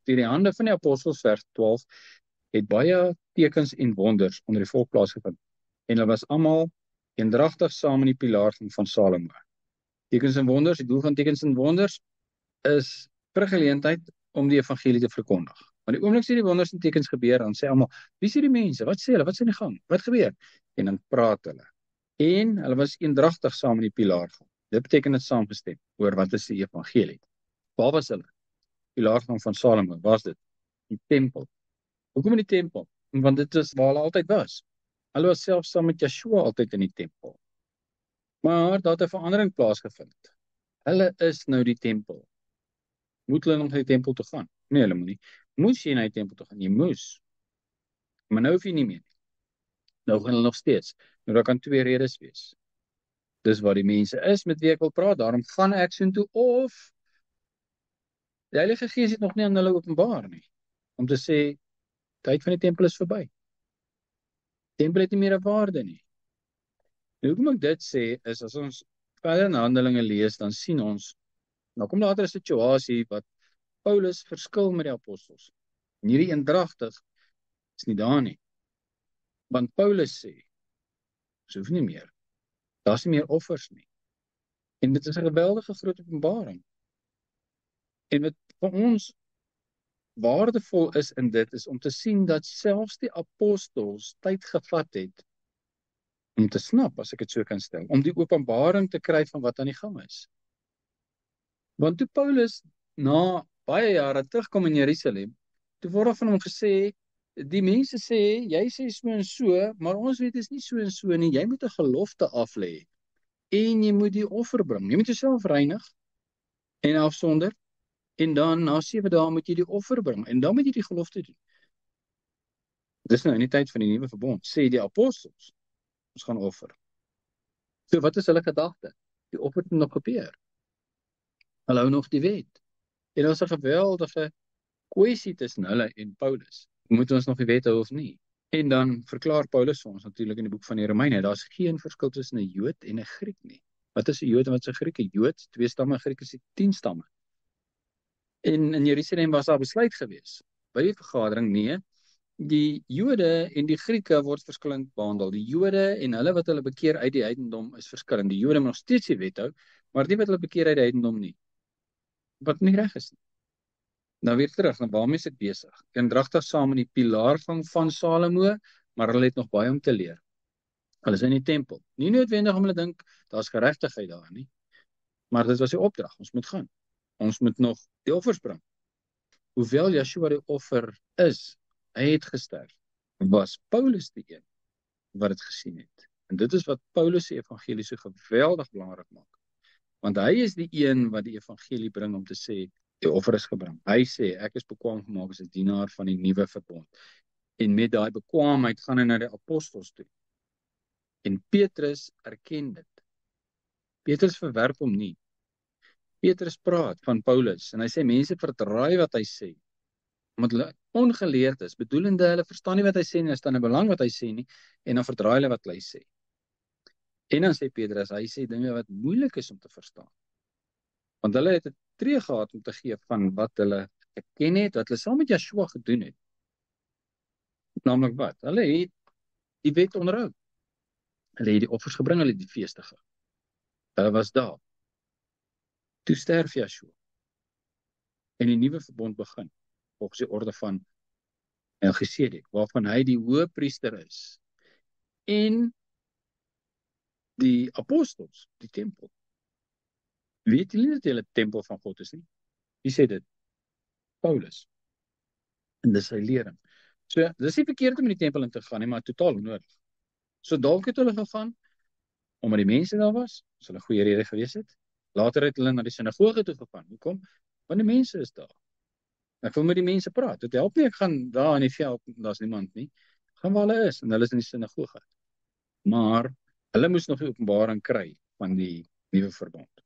deur die hande van die apostels, vers 12, het baie tekens en wonders onder die volk plaasgevind. En hulle was almal eendragtig saam in die pilaargang van Salomo. Tekens en wonders, die doel van tekens en wonders is vir 'n geleentheid om die evangelie te verkondig. Want die oomblik as die wonders en tekens gebeur, dan sê almal, wie is hierdie mense? Wat sê hulle? Wat is in die gang? Wat gebeur? En dan praat hulle. En hulle was eendragtig saam in die pilaargang. Dit beteken dit saamgestem oor wat is die evangelie. Waar was hulle? Pilaargang van Salomo, was dit? Die tempel. Hoekom in die tempel? Want dit is waar hulle altyd was. Hulle was selfs saam met Yeshua altyd in die tempel. Maar daar het 'n verandering plaasgevind. Hulle is nou die tempel. Moet hulle nog na die tempel toe gaan? Nee, hulle moet nie. Moes jy na die tempel toe gaan? Jy moes. Maar nou hoef jy nie meer nie. Nou gaan hulle nog steeds. Nou daar kan 2 redes wees. Dis waar die mense is met wie ek wil praat, daarom gaan ek soontoe, of die Heilige Gees het nog nie aan hulle openbaar nie, om te sê, tyd van die tempel is verby. Tempel het nie meer 'n waarde nie. Nou, hoekom ek dit sê, is as ons verder in Handelinge lees, dan sien ons, nou kom later 'n situasie wat Paulus verskil met die apostels. En hierdie eendragtig is nie daar nie. Want Paulus sê, ons hoef nie meer. Daar's nie meer offers nie. En dit is 'n geweldige groot openbaring. En wat vir ons waardevol is in dit, is om te sien dat selfs die apostels tyd gevat het om te snap, as ek dit so kan stel, om die openbaring te kry van wat aan die gang is. Want toe Paulus na baie jare terugkom in Jerusalem, toe word van hom gesê, die mense sê, jy sê so en so, maar ons weet is nie so en so nie, jy moet 'n gelofte aflê, en jy moet die offer bring, jy moet jouself reinig, en afsonder, en dan na 7 dae moet jy die offer bring, en dan moet jy die gelofte doen. Dis nou in die tyd van die nuwe verbond, sê die apostels, ons gaan offer. So wat is hulle gedagte? Die offer het nog gebeur. Hulle hou nog die wet. En daar is 'n geweldige kwessie tussen hulle en Paulus. Moet ons nog die wet hou of nie? En dan verklaar Paulus vir ons natuurlik in die boek van die Romeine, daar's geen verskil tussen 'n Jood en 'n Griek nie. Wat is 'n Jood en wat is 'n Griek? 'n Jood, 2 stamme, Griek is 10 stamme. En in Jerusalem was daar besluit gewees, by die vergadering, nee, die Jode en die Grieke word verskillend behandel. Die Jode en hulle wat hulle bekeer uit die heidendom is verskillend. Die Jode moet nog steeds die wet hou, maar die wat hulle bekeer uit die heidendom nie. Wat nie reg is nie. Nou weer terug, nou waarmee is ek besig? Eendragtig saam in die pilaargang van Salomo, maar hulle het nog baie om te leer. Hulle is in die tempel. Nie noodwendig om hulle dink, daar's geregtigheid daar nie. Maar dit was die opdrag, ons moet gaan. Ons moet nog die offers bring. Hoewel Yeshua die offer is, hy het gesterf, was Paulus die een wat dit gesien het. En dit is wat Paulus se evangelie so geweldig belangrik maak. Want hy is die een wat die evangelie bring om te sê, die offer is gebring. Hy sê, ek is bekwaam gemaak as 'n dienaar van die nuwe verbond. En met daai bekwaamheid gaan hy na die apostels toe. En Petrus erken dit. Petrus verwerp hom nie. Petrus praat van Paulus, en hy sê, mense verdraai wat hy sê, omdat hulle ongeleerd is, bedoelende hulle verstaan nie wat hy sê nie, hulle staan in belang wat hy sê nie, en dan verdraai hulle wat hy sê. En dan sê Petrus, hy sê dinge wat moeilik is om te verstaan. Want hulle het 'n tree gehad om te gee van wat hulle geken het, wat hulle saam met Yeshua gedoen het. Naamlik wat? Hulle het die wet onderhou. Hulle het die offers gebring, hulle het die feeste gehou. Hulle was daar. Toe sterf Yeshua. En die nuwe verbond begin, volgens die orde van Melchisedek, waarvan hy die hoëpriester is. En die apostels, die tempel. Weet julle nie dat julle tempel van God is nie? Wie sê dit? Paulus. En dis sy lering. So, dis nie verkeerd om in die tempel in te gaan nie, maar totaal onnodig. So dalk het hulle gegaan, omdat die mense daar was, as hulle 'n goeie rede gewees het. Later het hulle na die sinagoge toe gegaan. Hoekom? Want die mense is daar. Ek wil met die mense praat. Dit help nie, ek gaan daar in die veld, daar's niemand nie. Gaan waar hulle is, en hulle is in die sinagoge. Maar hulle moes nog die openbaring kry van die nuwe verbond.